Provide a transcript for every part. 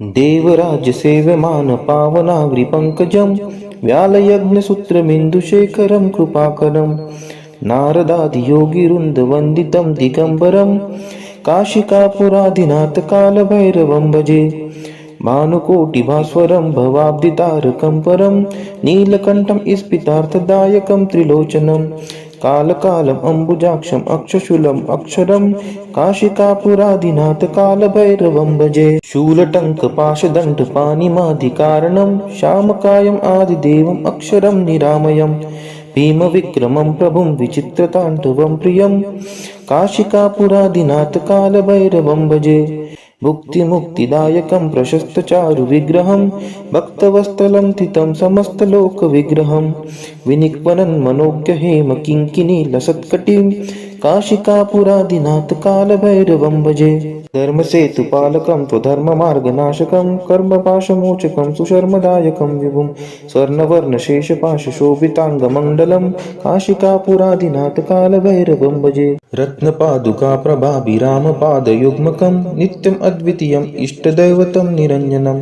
देवराज्यसेव्यमान पावनाग्रिपङ्कजं व्यालयज्ञसूत्रमिन्दुशेखरं कृपाकरं नारदादियोगिवृन्दवन्दितं दिगम्बरं काशिकापुराधिनाथकालभैरवं भजे। भानुकोटिभास्वरं भवाब्दितारकं परं नीलकण्ठं स्फितार्थदायकं त्रिलोचनं कालकालम् अम्बुजाक्षम् अक्षशूलम् अक्षरं काशिकापुराधिनाथ कालभैरवं भजे। शूलटङ्कपाशदण्डपाणिमादिकारणं श्यामकायम् आदिदेवम् अक्षरं निरामयम् भीमविक्रमं प्रभुं विचित्रताण्डवं प्रियं काशिकापुराधिनाथ कालभैरवं भजे। भुक्तिमुक्तिदायकं प्रशस्तचारुविग्रहं भक्तवत्सलं स्थितं समस्तलोकविग्रहं विनिक्वनं मनोज्ञहेम किङ्किणीलसत्कटिं काशिकापुराधिनाथ कालभैरवं भजे। धर्मसेतुपालकं त्वधर्ममार्गनाशकं कर्मपाशमोचकं सुशर्मदायकं विभुं स्वर्णवर्णशेषपाशशोभिताङ्गमण्डलं काशिकापुराधिनाथ कालभैरवं भजे। रत्नपादुकाप्रभाभिरामपादयुग्मकं नित्यम् अद्वितीयम् इष्टदैवतं निरञ्जनं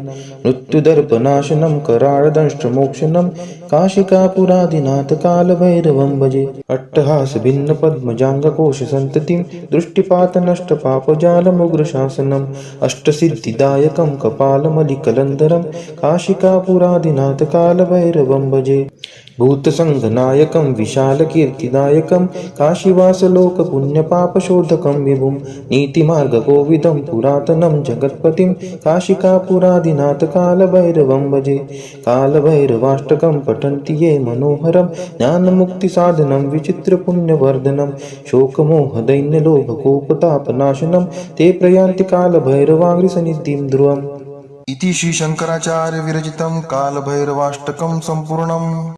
मृत्युदर्पनाशनं कराळदंष्ट्रमोक्षणं काशिकापुराधिनाथ कालभैरवं भजे। अट्टहासभिन्नपद्मजाङ्गकोशसन्ततिं दृष्टिपातनष्टपापजालमुग्रशासनम् अष्टसिद्धिदायकं कपालमलिकलन्धरं काशिकापुराधिनाथ कालभैरवं भजे। भूतसङ्घनायकं विशालकीर्तिदायकं काशीवासलोकपुण्यपापशोधकं विभुं नीतिमार्गकोविदं पुरातनं जगत्पतिं काशिकापुराधिनाथ कालभैरवं भजे। कालभैरवाष्टकं पठन्ति ये मनोहरं ज्ञानमुक्तिसाधनं विचित्रपुण्यवर्धनं शोकमोहदैन्यलोभकोपतापनाशनं ते प्रयान्ति कालभैरवाङ्घ्रिसन्निधिं ध्रुवम्। इति श्री शंकराचार्य विरचितं कालभैरवाष्टकं सम्पूर्णम्।